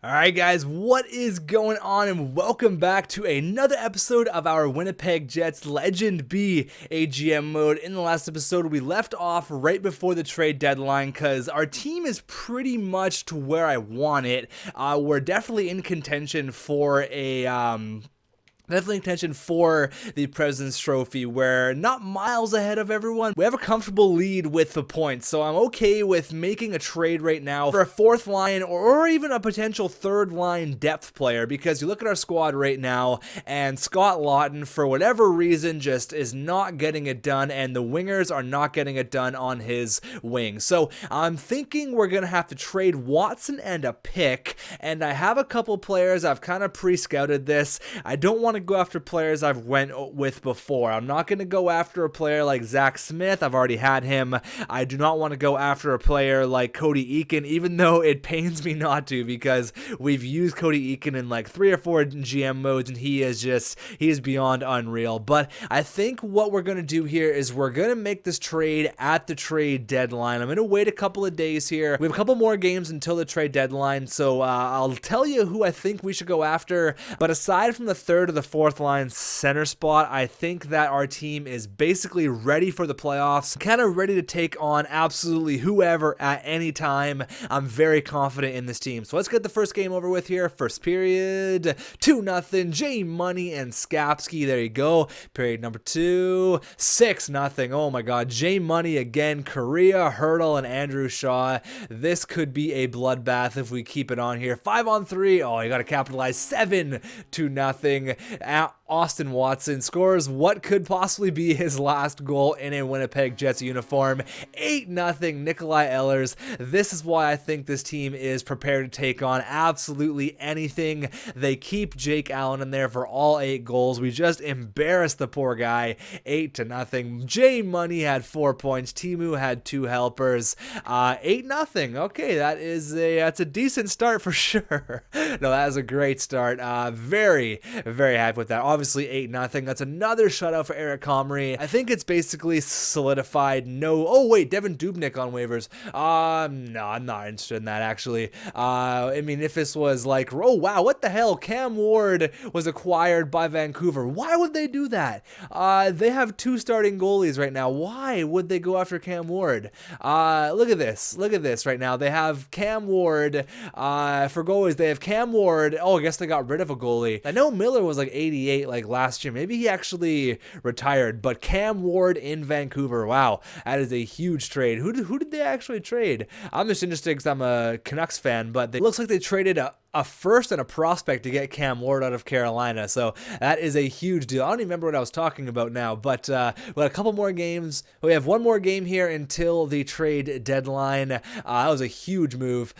Alright guys, what is going on, and welcome back to another episode of our Winnipeg Jets Legend B AGM mode. In the last episode, we left off right before the trade deadline because our team is pretty much to where I want it. We're definitely in contention for the President's Trophy. We're not miles ahead of everyone. We have a comfortable lead with the points, so I'm okay with making a trade right now for a fourth line or even a potential third line depth player, because you look at our squad right now and Scott Lawton, for whatever reason, just is not getting it done, and the wingers are not getting it done on his wing. So I'm thinking we're going to have to trade Watson and a pick, and I have a couple players. I've kind of pre-scouted this. I don't want to go after players I've went with before. I'm not going to go after a player like Zach Smith. I've already had him. I do not want to go after a player like Cody Eakin, even though it pains me not to, because we've used Cody Eakin in like 3 or 4 GM modes, and he is beyond unreal. But I think what we're going to do here is we're going to make this trade at the trade deadline. I'm going to wait a couple of days here. We have a couple more games until the trade deadline, so I'll tell you who I think we should go after. But aside from the third or the fourth line center spot, I think that our team is basically ready for the playoffs, kind of ready to take on absolutely whoever at any time. I'm very confident in this team. So let's get the first game over with here. First period, 2-0, J Money and Skapski. There you go. Period number 2, 6-0. Oh my god, J Money again, Korea, Hurdle, and Andrew Shaw. This could be a bloodbath if we keep it on here. 5-on-3. Oh, you got to capitalize. 7-0. Austin Watson scores what could possibly be his last goal in a Winnipeg Jets uniform. 8-0, Nikolai Ehlers. This is why I think this team is prepared to take on absolutely anything. They keep Jake Allen in there for all 8 goals. We just embarrassed the poor guy. 8-0. J Money had 4 points. Timu had 2 helpers. 8-0. Okay, that's a decent start for sure. No, that is a great start. Very, very happy with that. Obviously 8-0. That's another shutout for Eric Comrie. I think it's basically solidified. Oh wait, Devin Dubnyk on waivers. No, I'm not interested in that actually. I mean, if this was like, oh wow, what the hell? Cam Ward was acquired by Vancouver. Why would they do that? They have 2 starting goalies right now. Why would they go after Cam Ward? Look at this. Look at this right now. They have Cam Ward. For goalies, they have Cam Ward. Oh, I guess they got rid of a goalie. I know Miller was like 88 like last year. Maybe he actually retired, but Cam Ward in Vancouver. Wow, that is a huge trade. Who did they actually trade? I'm just interested because I'm a Canucks fan, but it looks like they traded a first and a prospect to get Cam Ward out of Carolina. So that is a huge deal. I don't even remember what I was talking about now, but we got a couple more games. We have one more game here until the trade deadline. That was a huge move.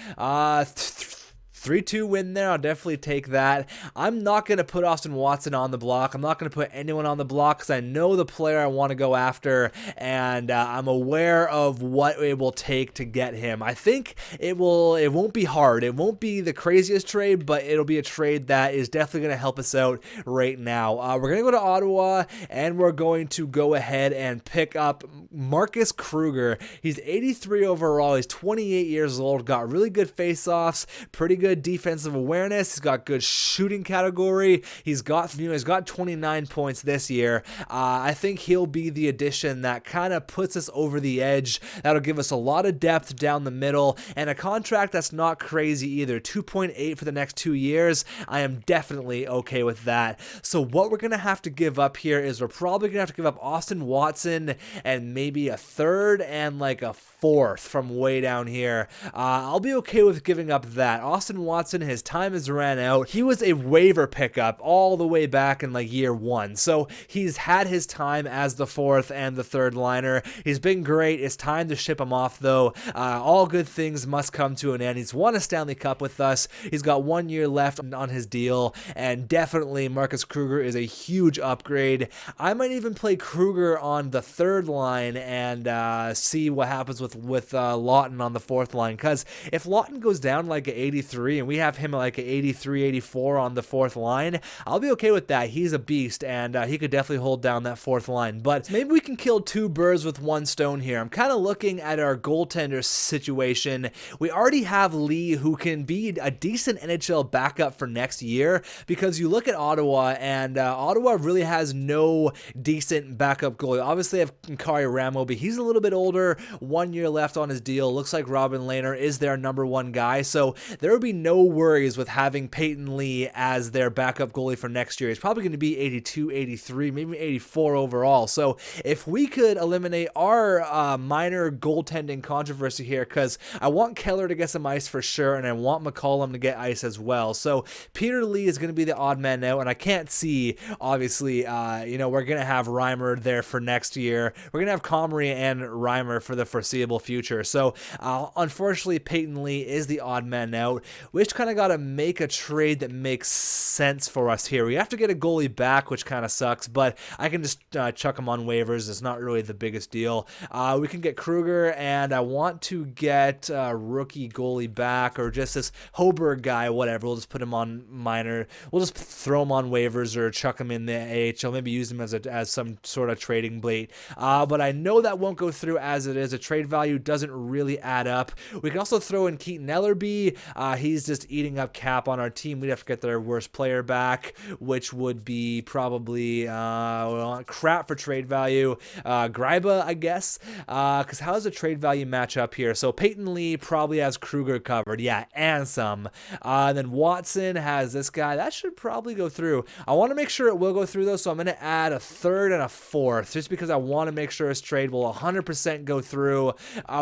3-2 win there. I'll definitely take that. I'm not going to put Austin Watson on the block. I'm not going to put anyone on the block because I know the player I want to go after, and I'm aware of what it will take to get him. I think it won't be hard. It won't be the craziest trade, but it'll be a trade that is definitely going to help us out right now. We're going to go to Ottawa, and we're going to go ahead and pick up Marcus Kruger. He's 83 overall. He's 28 years old. Got really good face-offs, pretty good defensive awareness. He's got good shooting category. He's got 29 points this year. I think he'll be the addition that kind of puts us over the edge. That'll give us a lot of depth down the middle, and a contract that's not crazy either. 2.8 for the next 2 years. I am definitely okay with that. So what we're gonna have to give up here is we're probably gonna have to give up Austin Watson and maybe a third and like a fourth from way down here. I'll be okay with giving up that. Austin Watson, his time has ran out. He was a waiver pickup all the way back in like year 1. So he's had his time as the fourth and the third liner. He's been great. It's time to ship him off though. All good things must come to an end. He's won a Stanley Cup with us. He's got 1 year left on his deal, and definitely Marcus Kruger is a huge upgrade. I might even play Kruger on the third line and see what happens with Lawton on the fourth line, because if Lawton goes down like an 83 83, and we have him at like 83, 84 on the fourth line, I'll be okay with that. He's a beast, and he could definitely hold down that fourth line. But maybe we can kill two birds with one stone here. I'm kind of looking at our goaltender situation. We already have Lee, who can be a decent NHL backup for next year, because you look at Ottawa, and Ottawa really has no decent backup goalie. Obviously, I have Kari Ramo, but he's a little bit older, 1 year left on his deal. Looks like Robin Lehner is their number one guy, so there would be no worries with having Peyton Lee as their backup goalie for next year. He's probably going to be 82, 83, maybe 84 overall. So if we could eliminate our minor goaltending controversy here, because I want Keller to get some ice for sure, and I want McCollum to get ice as well. So Peter Lee is going to be the odd man out, and I can't see, obviously, we're going to have Reimer there for next year. We're going to have Comrie and Reimer for the foreseeable future. So unfortunately, Peyton Lee is the odd man out. We just kind of got to make a trade that makes sense for us here. We have to get a goalie back, which kind of sucks, but I can just chuck him on waivers. It's not really the biggest deal. We can get Kruger, and I want to get rookie goalie back, or just this Hoberg guy, whatever. We'll just put him on minor. We'll just throw him on waivers or chuck him in the AHL, maybe use him as some sort of trading bait. But I know that won't go through as it is. The trade value doesn't really add up. We can also throw in Keaton Ellerby. He's just eating up cap on our team. We'd have to get their worst player back, which would be probably crap for trade value. Greiba, I guess, because how does the trade value match up here? So Peyton Lee probably has Kruger covered, yeah, and some. Then Watson has this guy. That should probably go through. I want to make sure it will go through, though, so I'm going to add a third and a fourth, just because I want to make sure his trade will 100% go through.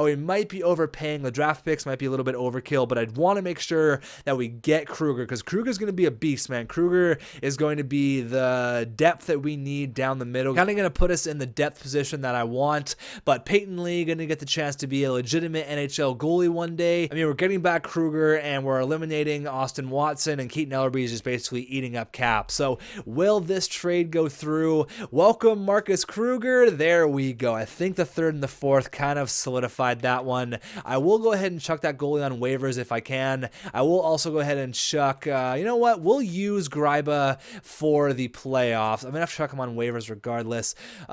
We might be overpaying. The draft picks might be a little bit overkill, but I'd want to make sure that we get Kruger, because Kruger's going to be a beast, man. Kruger is going to be the depth that we need down the middle, kind of going to put us in the depth position that I want. But Peyton Lee going to get the chance to be a legitimate NHL goalie one day. I mean, we're getting back Kruger, and we're eliminating Austin Watson, and Keaton Ellerby is just basically eating up cap. So will this trade go through? Welcome Marcus Kruger. There we go. I think the third and the fourth kind of solidified that one. I will go ahead and chuck that goalie on waivers if I can. I will also go ahead and chuck, you know what? We'll use Greiba for the playoffs. I'm going to have to chuck him on waivers regardless. You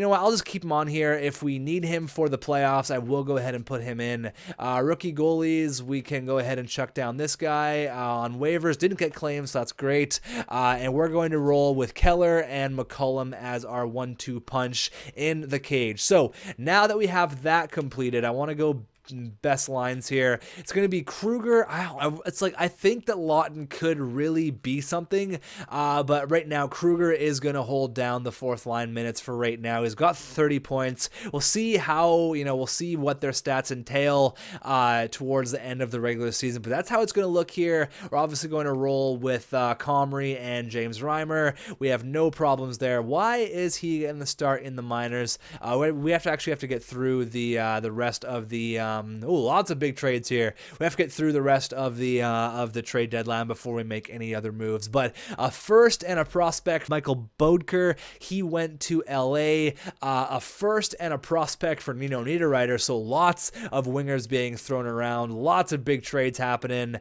know what? I'll just keep him on here. If we need him for the playoffs, I will go ahead and put him in. Rookie goalies, we can go ahead and chuck down this guy on waivers. Didn't get claims, so that's great. And we're going to roll with Keller and McCollum as our 1-2 punch in the cage. So now that we have that completed, I want to go best lines here. It's going to be Kruger. It's like, I think that Lawton could really be something, but right now Kruger is going to hold down the fourth line minutes for right now. He's got 30 points. We'll see how, we'll see what their stats entail towards the end of the regular season, but that's how it's going to look here. We're obviously going to roll with Comrie and James Reimer. We have no problems there. Why is he getting the start in the minors? We have to get through the rest of the lots of big trades here. We have to get through the rest of the trade deadline before we make any other moves. But a first and a prospect, Michael Bodker, he went to LA. A first and a prospect for Nino Niederreiter. So lots of wingers being thrown around. Lots of big trades happening.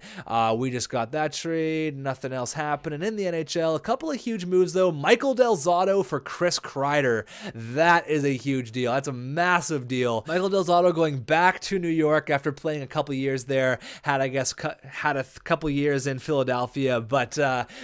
We just got that trade. Nothing else happening in the NHL. A couple of huge moves though. Michael Del Zotto for Chris Kreider. That is a huge deal. That's a massive deal. Michael Del Zotto going back to New York after playing a couple years there, had a couple years in Philadelphia, but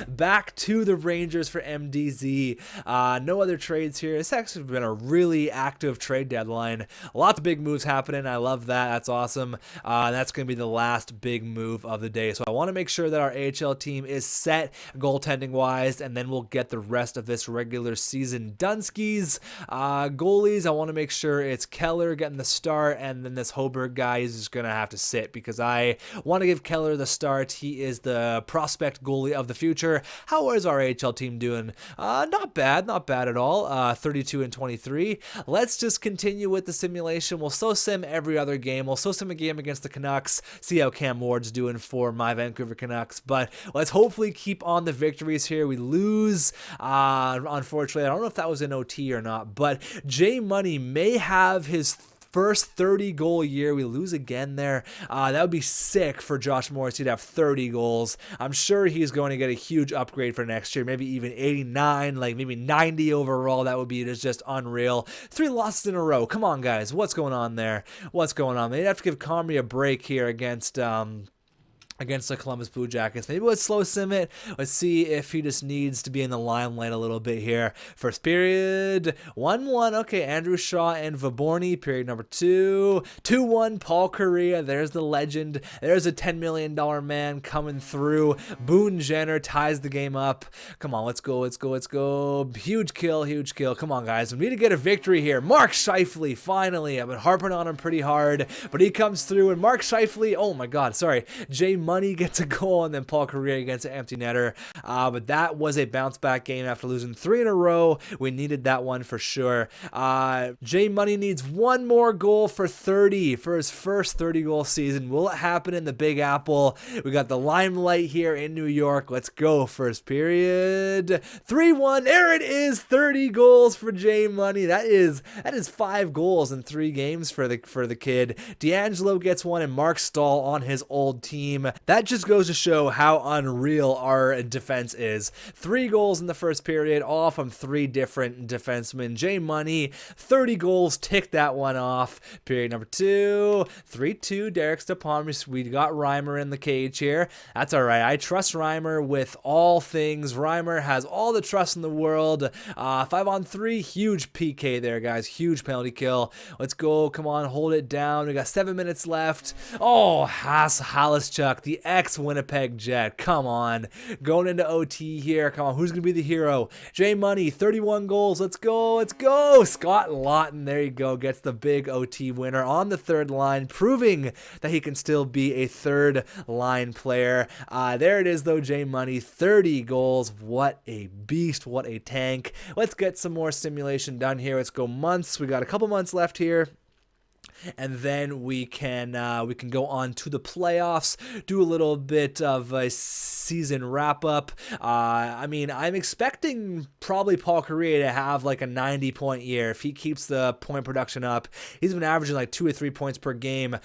back to the Rangers for MDZ. No other trades here. It's actually been a really active trade deadline. Lots of big moves happening. I love that. That's awesome. That's going to be the last big move of the day. So I want to make sure that our AHL team is set goaltending wise, and then we'll get the rest of this regular season done skis. Goalies, I want to make sure it's Keller getting the start, and then this Hoberg guy is just going to have to sit, because I want to give Keller the start. He is the prospect goalie of the future. How is our AHL team doing? Not bad at all. 32 and 23. Let's just continue with the simulation. We'll sim every other game. We'll sim a game against the Canucks, see how Cam Ward's doing for my Vancouver Canucks, but let's hopefully keep on the victories here. We lose, unfortunately. I don't know if that was an OT or not, but J Money may have his first 30 goal year. We lose again there. That would be sick for Josh Morrissey to have 30 goals. I'm sure he's going to get a huge upgrade for next year, maybe even 89, like maybe 90 overall. That would be just unreal. 3 losses in a row. Come on, guys. What's going on there? What's going on? They'd have to give Comrie a break here against the Columbus Blue Jackets. Maybe let's slow sim it. Let's see if he just needs to be in the limelight a little bit here. First period, 1-1. Okay, Andrew Shaw and Vaborny. Period number 2. 2-1, Paul Kariya. There's the legend. There's a $10 million man coming through. Boone Jenner ties the game up. Come on, let's go, let's go, let's go. Huge kill, huge kill. Come on, guys. We need to get a victory here. Mark Scheifele, finally. I've been harping on him pretty hard, but he comes through, and Mark Scheifele, oh my God, sorry. Jay Money gets a goal, and then Paul Kariya gets an empty netter. But that was a bounce back game after losing 3 in a row. We needed that one for sure. Jay Money needs one more goal for 30 for his first 30 goal season. Will it happen in the Big Apple? We got the limelight here in New York. Let's go. First period, 3-1. There it is. 30 goals for Jay Money. That is 5 goals in 3 games for the kid. D'Angelo gets one, and Mark Stahl on his old team. That just goes to show how unreal our defense is. 3 goals in the first period, all from 3 different defensemen. Jay Money, 30 goals, tick that one off. Period number 2, 3-2, Derek Stepan. We got Reimer in the cage here. That's all right. I trust Reimer with all things. Reimer has all the trust in the world. 5-on-3, huge PK there, guys. Huge penalty kill. Let's go. Come on, hold it down. We got 7 minutes left. Oh, Halischuk, the ex-Winnipeg Jet. Come on. Going into OT here. Come on. Who's going to be the hero? Jay Money, 31 goals. Let's go. Let's go. Scott Lawton, there you go, gets the big OT winner on the 3rd line, proving that he can still be a 3rd line player. There it is, though, Jay Money, 30 goals. What a beast. What a tank. Let's get some more simulation done here. Let's go months. We got a couple months left here. And then we can go on to the playoffs, do a little bit of a season wrap up. I mean, I'm expecting probably Paul Kariya to have like a 90-point year if he keeps the point production up. He's been averaging like 2 or 3 points per game.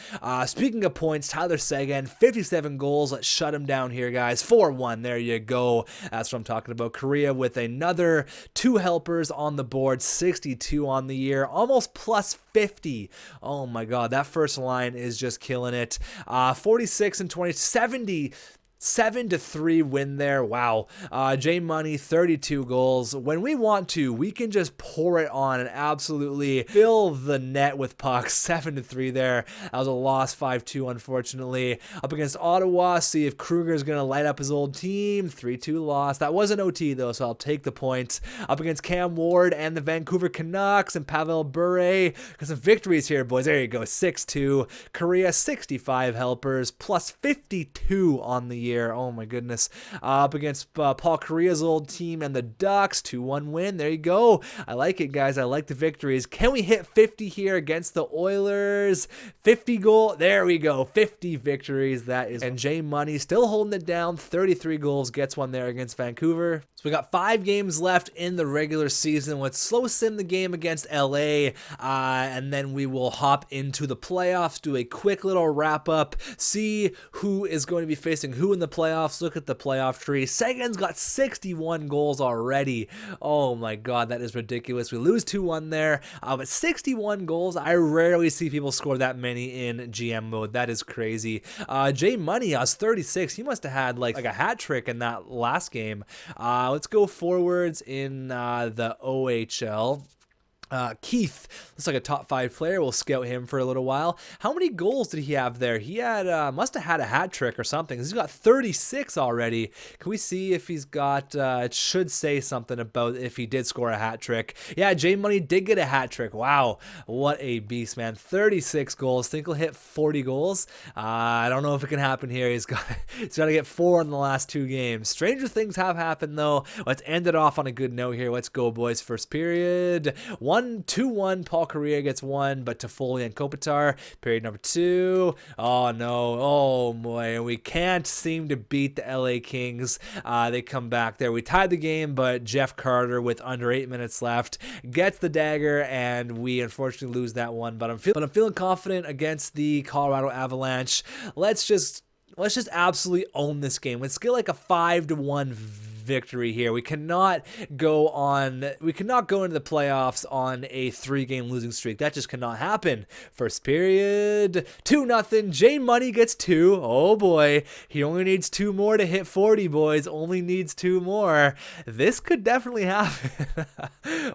Speaking of points, Tyler Seguin, 57 goals. Let's shut him down here, guys. 4-1. There you go. That's what I'm talking about. Kariya with another 2 helpers on the board, 62 on the year, almost plus 50. Oh my God, that first line is just killing it. 46 and 20, 70. 7-3 win there. Wow. Jay Money, 32 goals. When we want to, we can just pour it on and absolutely fill the net with pucks. 7-3 there. That was a loss, 5-2, unfortunately. Up against Ottawa, see if Kruger is going to light up his old team. 3-2 loss. That was an OT, though, so I'll take the points. Up against Cam Ward and the Vancouver Canucks and Pavel Bure. Got some victories here, boys. There you go. 6-2. Korea, 65 helpers, plus 52 on the year. Oh my goodness. Up against Paul Kariya's old team and the Ducks, 2-1 win. There you go. I like it, guys. I like the victories. Can we hit 50 here against the Oilers? 50 goal. There we go. 50 victories. That is. And Jay Money still holding it down. 33 goals. Gets one there against Vancouver. So we got 5 games left in the regular season. Let's slow sim the game against LA. And then we will hop into the playoffs, do a quick little wrap up, see who is going to be facing who in the playoffs. Look at the playoff tree. Seguin's got 61 goals already. Oh my God, that is ridiculous. We lose 2-1 there, but 61 goals. I rarely see people score that many in GM mode. That is crazy. Jay Money has 36. He must have had like a hat trick in that last game. Let's go forwards in the OHL. Keith looks like a top 5 player. We'll scout him for a little while. How many goals did he have there? He had must have had a hat trick or something. He's got 36 already. Can we see if he's got? It should say something about if he did score a hat trick. Yeah, Jay Money did get a hat trick. Wow, what a beast, man! 36 goals. Think he'll hit 40 goals. I don't know if it can happen here. He's got to get 4 in the last 2 games. Stranger things have happened though. Let's end it off on a good note here. Let's go, boys. First period, 1 2-1. Paul Kariya gets 1, but Toffoli and Kopitar. Period number 2. Oh no, oh boy, we can't seem to beat the LA Kings. They come back there. We tied the game, but Jeff Carter, with under 8 minutes left, gets the dagger, and we unfortunately lose that one. But I'm feeling confident against the Colorado Avalanche. Let's just absolutely own this game. Let's get like a 5-1 victory here. We cannot go into the playoffs on a 3-game losing streak. That just cannot happen. First period, 2-0. J Money gets 2. Oh boy, he only needs 2 more to hit 40, boys. Only needs 2 more. This could definitely happen.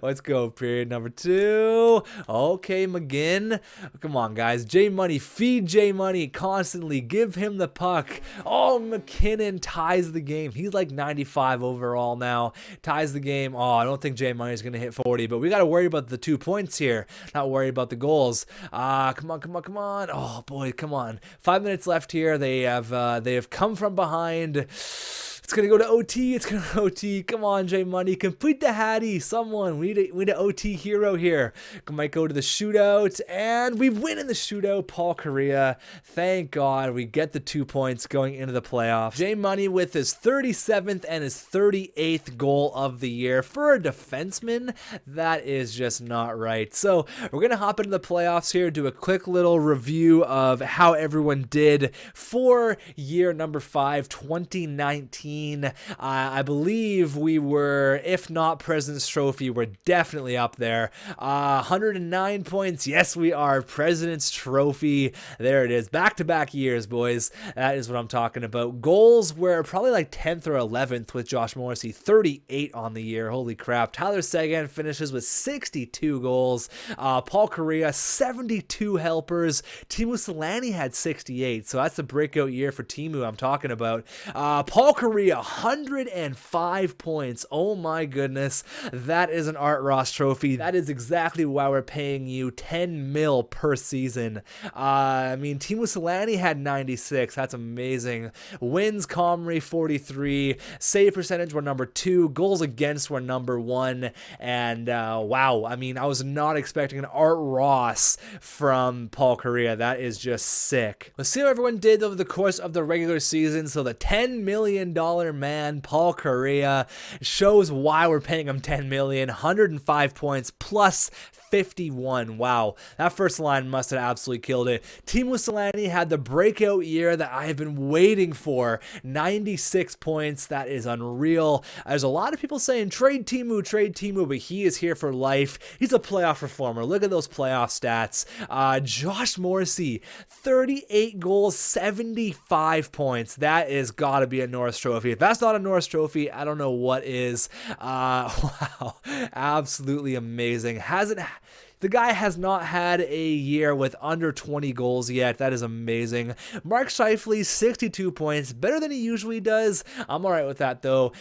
Let's go. Period number 2. Okay, McGinn. Come on, guys. J Money, feed J Money constantly. Give him the puck. Oh, McKinnon ties the game. He's like 95 overall now. Ties the game. Oh, I don't think J Money is going to hit 40, but we got to worry about the 2 points here. Not worry about the goals. Come on. Oh boy, come on. 5 minutes left here. They have come from behind. It's going to go to OT. Come on, J Money. Complete the Hattie. Someone. We need an OT hero here. Might go to the shootout. And we win in the shootout. Paul Kariya. Thank God we get the 2 points going into the playoffs. J Money with his 37th and his 38th goal of the year. For a defenseman, that is just not right. So we're going to hop into the playoffs here. Do a quick little review of how everyone did for year number 5, 2019. I believe we were, if not President's Trophy, we're definitely up there. 109 points. Yes, we are. President's Trophy. There it is. Back-to-back years, boys. That is what I'm talking about. Goals were probably like 10th or 11th with Josh Morrissey. 38 on the year. Holy crap. Tyler Seguin finishes with 62 goals. Paul Kariya, 72 helpers. Teemu Selanne had 68. So that's the breakout year for Teemu I'm talking about. Paul Kariya, 105 points. Oh my goodness. That is an Art Ross trophy. That is exactly why we're paying you 10 mil per season. Teemu Selanne had 96. That's amazing. Wins, Comrie, 43. Save percentage were number 2. Goals against were number 1. And wow, I was not expecting an Art Ross from Paul Kariya. That is just sick. Let's see how everyone did over the course of the regular season. So the $10 million man, Paul Kariya, shows why we're paying him $10 million. 105 points plus 51. Wow, that first line must have absolutely killed it. Teemu Selanne had the breakout year that I have been waiting for. 96 points. That is unreal. There's a lot of people saying trade Teemu, but he is here for life. He's a playoff performer. Look at those playoff stats. Josh Morrissey, 38 goals, 75 points. That is got to be a Norris Trophy. If that's not a Norris Trophy, I don't know what is. Wow, absolutely amazing. The guy has not had a year with under 20 goals yet. That is amazing. Mark Scheifele, 62 points. Better than he usually does. I'm all right with that, though.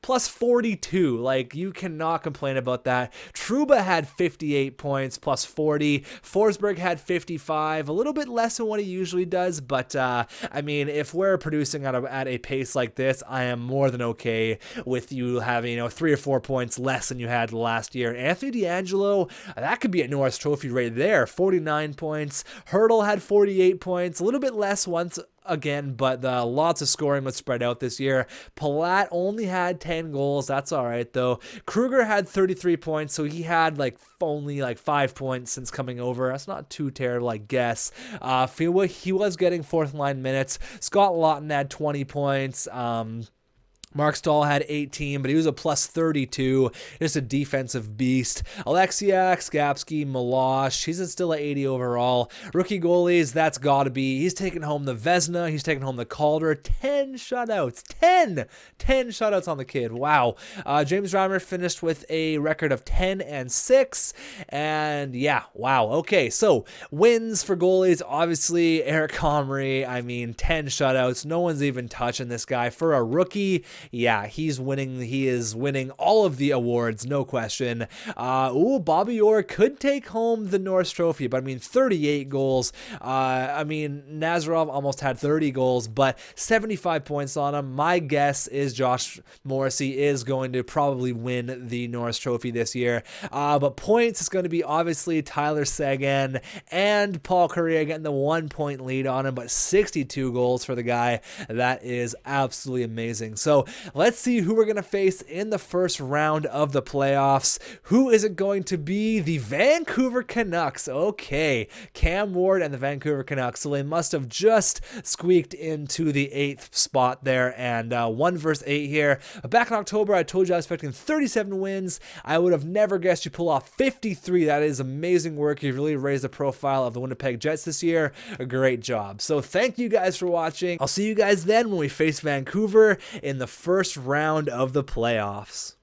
Plus 42. Like, you cannot complain about that. Trouba had 58 points, plus 40. Forsberg had 55. A little bit less than what he usually does, but if we're producing at a pace like this, I am more than okay with you having 3 or 4 points less than you had last year. Anthony DeAngelo, that could be a Norris Trophy right there. 49 points. Hurdle had 48 points. A little bit less once again, but lots of scoring was spread out this year. Palat only had 10 goals. That's all right, though. Kruger had 33 points, so he had only 5 points since coming over. That's not too terrible, I guess. He was getting fourth line minutes. Scott Lawton had 20 points. Mark Stahl had 18, but he was a plus 32. Just a defensive beast. Alexiak, Skapski, Milosh. He's still at 80 overall. Rookie goalies, that's got to be. He's taking home the Vezina. He's taking home the Calder. 10 shutouts. 10 shutouts on the kid. Wow. James Reimer finished with a record of 10-6. And yeah, wow. Okay, so wins for goalies. Obviously, Eric Comrie. 10 shutouts. No one's even touching this guy. For a rookie, yeah, he's winning. He is winning all of the awards, no question. Bobby Orr could take home the Norris Trophy, but I mean, 38 goals. I mean, Nazarov almost had 30 goals, but 75 points on him. My guess is Josh Morrissey is going to probably win the Norris Trophy this year. But points is going to be obviously Tyler Seguin and Paul Correa getting the 1 point lead on him, but 62 goals for the guy. That is absolutely amazing. So let's see who we're going to face in the first round of the playoffs. Who is it going to be? The Vancouver Canucks. Okay, Cam Ward and the Vancouver Canucks. So they must have just squeaked into the 8th spot there, and 1 versus 8 here. Back in October, I told you I was expecting 37 wins. I would have never guessed you pull off 53. That is amazing work. You've really raised the profile of the Winnipeg Jets this year. A great job. So thank you guys for watching. I'll see you guys then when we face Vancouver in the first round of the playoffs.